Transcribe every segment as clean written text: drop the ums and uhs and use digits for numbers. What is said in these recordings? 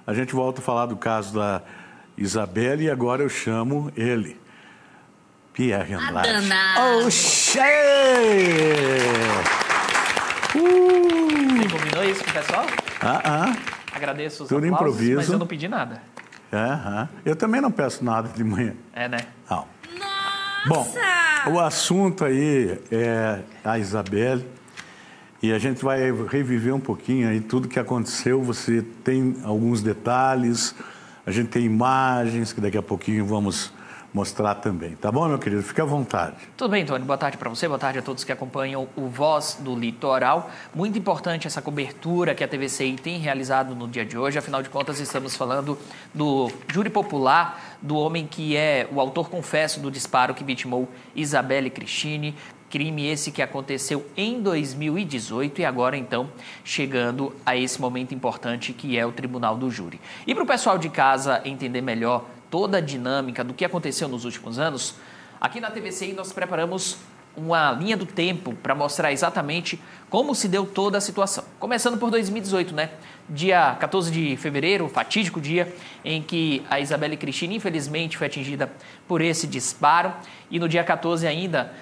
A gente volta a falar do caso da Isabelle e agora eu chamo ele, Pierre Andrade. Oxê! Você combinou isso com o pessoal? Agradeço os tudo aplausos, improviso. mas eu não pedi nada. Eu também não peço nada de manhã. É, né? Não. Nossa! Bom, o assunto aí é a Isabelle e a gente vai reviver um pouquinho aí tudo que aconteceu. Você tem alguns detalhes, a gente tem imagens que daqui a pouquinho vamos mostrar também. Tá bom, meu querido? Fique à vontade. Tudo bem, Tony. Boa tarde para você, boa tarde a todos que acompanham o Voz do Litoral. Muito importante essa cobertura que a TVCI tem realizado no dia de hoje. Afinal de contas, estamos falando do júri popular, do homem que é o autor confesso do disparo que vitimou Isabelle Cristine. Crime esse que aconteceu em 2018 e agora, então, chegando a esse momento importante que é o Tribunal do Júri. E para o pessoal de casa entender melhor toda a dinâmica do que aconteceu nos últimos anos, aqui na TVCI nós preparamos uma linha do tempo para mostrar exatamente como se deu toda a situação. Começando por 2018, né? Dia 14 de fevereiro, fatídico dia em que a Isabelle Cristine, infelizmente, foi atingida por esse disparo. E no dia 14 ainda,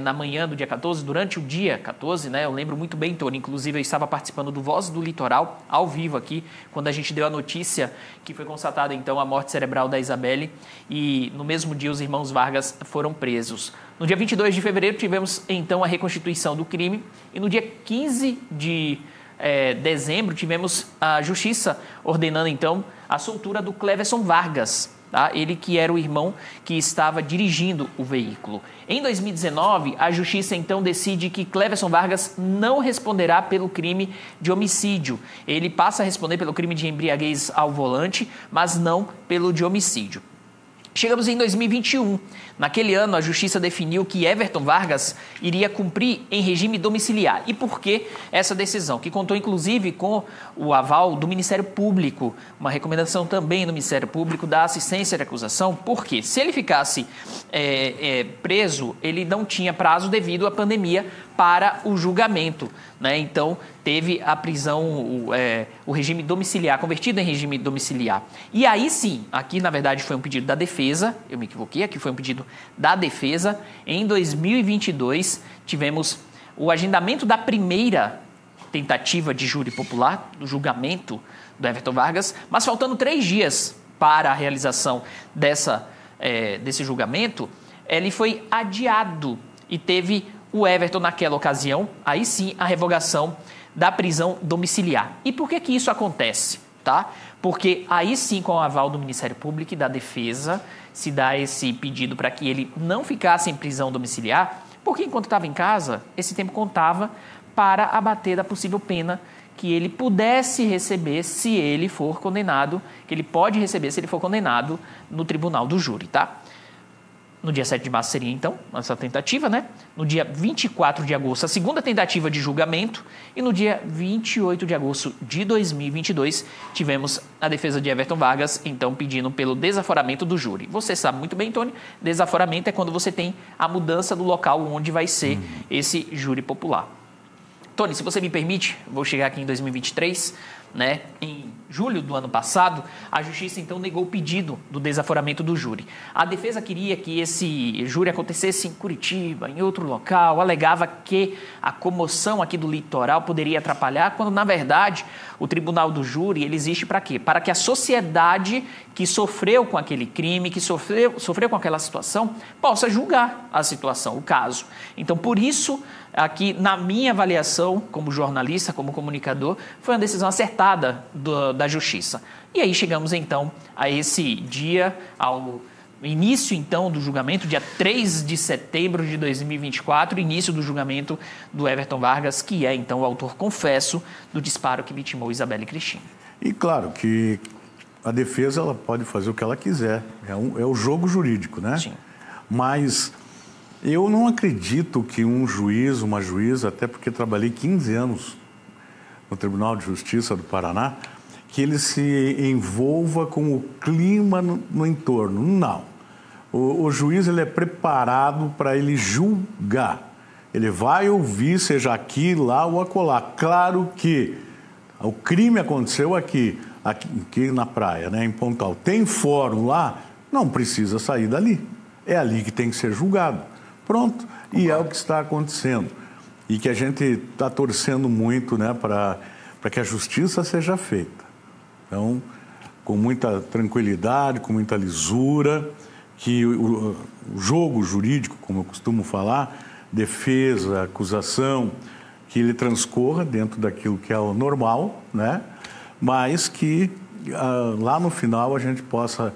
na manhã do dia 14, durante o dia 14, né? Eu lembro muito bem, Tony, inclusive eu estava participando do Voz do Litoral, ao vivo aqui, quando a gente deu a notícia que foi constatada, então, a morte cerebral da Isabelle. E no mesmo dia os irmãos Vargas foram presos. No dia 22 de fevereiro tivemos, então, a reconstituição do crime. E no dia 15 de dezembro tivemos a Justiça ordenando, então, a soltura do Cleverson Vargas, tá? Ele que era o irmão que estava dirigindo o veículo. Em 2019, a Justiça, então, decide que Cleverson Vargas não responderá pelo crime de homicídio. Ele passa a responder pelo crime de embriaguez ao volante, mas não pelo de homicídio. Chegamos em 2021. Naquele ano, a Justiça definiu que Everton Vargas iria cumprir em regime domiciliar. E por que essa decisão? Que contou, inclusive, com o aval do Ministério Público, uma recomendação também do Ministério Público da assistência de acusação. Por quê? Se ele ficasse preso, ele não tinha prazo devido à pandemia para o julgamento, né? Então, teve a prisão, o regime domiciliar, convertido em regime domiciliar. E aí sim, aqui na verdade foi um pedido da defesa, eu me equivoquei, aqui foi um pedido da defesa. Em 2022, tivemos o agendamento da primeira tentativa de júri popular, do julgamento do Everton Vargas, mas faltando 3 dias para a realização desse julgamento, ele foi adiado e teve o Everton, naquela ocasião, aí sim, a revogação da prisão domiciliar. E por que isso acontece? Tá? Porque aí sim, com o aval do Ministério Público e da Defesa, se dá esse pedido para que ele não ficasse em prisão domiciliar, porque enquanto estava em casa, esse tempo contava para abater da possível pena que ele pudesse receber se ele for condenado, que ele pode receber se ele for condenado no Tribunal do Júri, tá? No dia 7 de março seria, então, essa tentativa, né? No dia 24 de agosto, a segunda tentativa de julgamento. E no dia 28 de agosto de 2022, tivemos a defesa de Everton Vargas, então, pedindo pelo desaforamento do júri. Você sabe muito bem, Tony, desaforamento é quando você tem a mudança do local onde vai ser esse júri popular. Tony, se você me permite, vou chegar aqui em 2023, né? Em julho do ano passado, a Justiça então negou o pedido do desaforamento do júri. A defesa queria que esse júri acontecesse em Curitiba, em outro local, alegava que a comoção aqui do litoral poderia atrapalhar, quando na verdade o Tribunal do Júri ele existe para quê? Para que a sociedade que sofreu com aquele crime, que sofreu com aquela situação, possa julgar a situação, o caso. Então, por isso, aqui na minha avaliação como jornalista, como comunicador, foi uma decisão acertada da Justiça. E aí chegamos então a esse dia, ao início então do julgamento, dia 3 de setembro de 2024, início do julgamento do Everton Vargas, que é então o autor confesso do disparo que vitimou Isabelle Cristine. E claro que a defesa ela pode fazer o que ela quiser, é o jogo jurídico, né? Sim. Mas eu não acredito que um juiz, uma juíza, até porque trabalhei 15 anos no Tribunal de Justiça do Paraná, que ele se envolva com o clima no entorno. Não. O juiz ele é preparado para ele julgar. Ele vai ouvir, seja aqui, lá ou acolá. Claro que o crime aconteceu aqui, aqui na praia, né, em Pontal, tem fórum lá, não precisa sair dali. É ali que tem que ser julgado. Pronto. E é o que está acontecendo. E que a gente está torcendo muito, né, para que a justiça seja feita. Então, com muita tranquilidade, com muita lisura, que o jogo jurídico, como eu costumo falar, defesa, acusação, que ele transcorra dentro daquilo que é o normal, né? Mas que lá no final a gente possa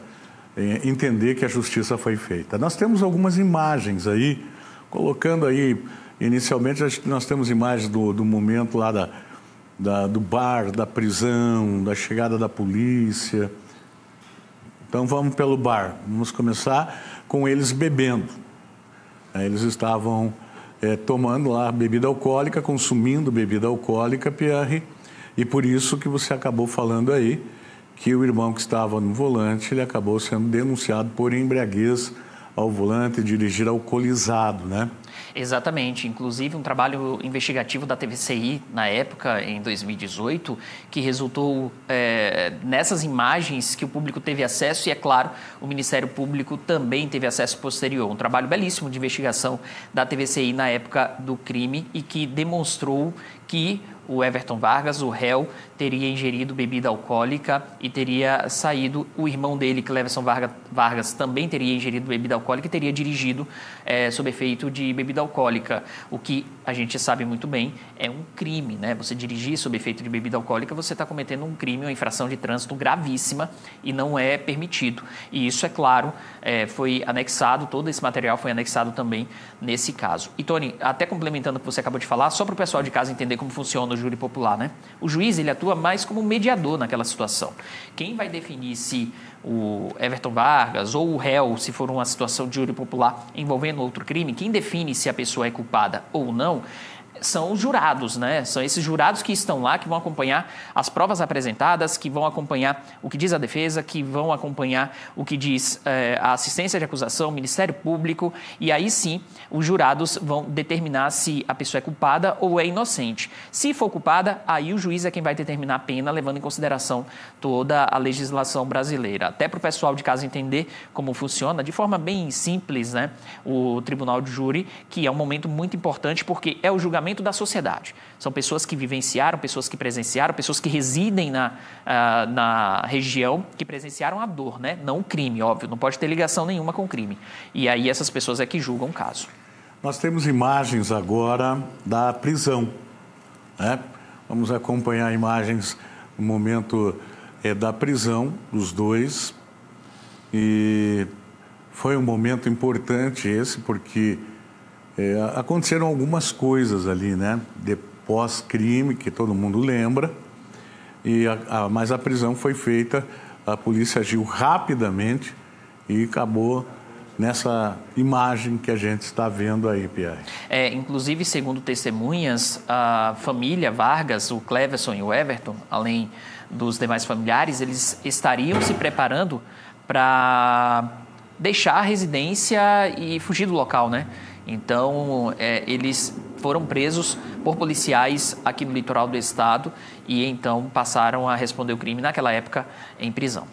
entender que a justiça foi feita. Nós temos algumas imagens aí, colocando aí, inicialmente nós temos imagens do momento lá do bar, da prisão, da chegada da polícia. Então vamos pelo bar, vamos começar com eles bebendo. Eles estavam tomando lá bebida alcoólica, consumindo bebida alcoólica, Pierre, e por isso que você acabou falando aí que o irmão que estava no volante, ele acabou sendo denunciado por embriaguez ao volante e dirigir alcoolizado, né? Exatamente. Inclusive, um trabalho investigativo da TVCI, na época, em 2018, que resultou nessas imagens que o público teve acesso e, é claro, o Ministério Público também teve acesso posterior. Um trabalho belíssimo de investigação da TVCI na época do crime e que demonstrou que o Everton Vargas, o réu, teria ingerido bebida alcoólica e teria saído. O irmão dele, Cleverson Vargas, também teria ingerido bebida alcoólica e teria dirigido sob efeito de bebida alcoólica. O que a gente sabe muito bem é um crime, né? Você dirigir sob efeito de bebida alcoólica, você está cometendo um crime, uma infração de trânsito gravíssima e não é permitido. E isso, é claro, foi anexado, todo esse material foi anexado também nesse caso. E, Tony, até complementando o que você acabou de falar, só para o pessoal de casa entender como funciona o júri popular, né? O juiz, ele atua mais como mediador naquela situação. Quem vai definir se o Everton Vargas ou o réu, se for uma situação de júri popular envolvendo outro crime, quem define se a pessoa é culpada ou não, são os jurados, né? São esses jurados que estão lá, que vão acompanhar as provas apresentadas, que vão acompanhar o que diz a defesa, que vão acompanhar o que diz a assistência de acusação, o Ministério Público, e aí sim os jurados vão determinar se a pessoa é culpada ou é inocente. Se for culpada, aí o juiz é quem vai determinar a pena, levando em consideração toda a legislação brasileira. Até para o pessoal de casa entender como funciona, de forma bem simples, né? O tribunal de júri, que é um momento muito importante, porque é o julgamento da sociedade. São pessoas que vivenciaram, pessoas que presenciaram, pessoas que residem na região, que presenciaram a dor, né? Não o crime, óbvio, não pode ter ligação nenhuma com o crime. E aí essas pessoas é que julgam o caso. Nós temos imagens agora da prisão, né? Vamos acompanhar imagens no momento da prisão dos dois. E foi um momento importante esse, porque aconteceram algumas coisas ali, né? De pós-crime, que todo mundo lembra, mas a prisão foi feita, a polícia agiu rapidamente e acabou nessa imagem que a gente está vendo aí, Pierre. Inclusive, segundo testemunhas, a família Vargas, o Cleverson e o Everton, além dos demais familiares, eles estariam se preparando para deixar a residência e fugir do local, né? Então, eles foram presos por policiais aqui no litoral do estado e então passaram a responder o crime naquela época em prisão.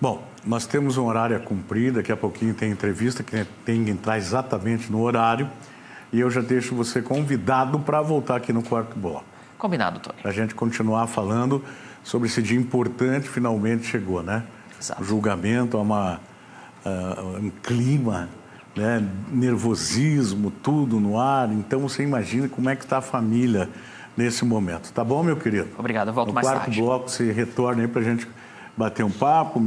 Bom, nós temos um horário a cumprir, daqui a pouquinho tem entrevista que tem que entrar exatamente no horário e eu já deixo você convidado para voltar aqui no quarto bloco. Combinado, Tony. Para a gente continuar falando sobre esse dia importante, finalmente chegou, né? Exato. O julgamento, um clima, né? Nervosismo, tudo no ar. Então você imagina como é que está a família nesse momento. Tá bom, meu querido? Obrigado, eu volto mais tarde. No quarto bloco você retorna aí para a gente bater um papo,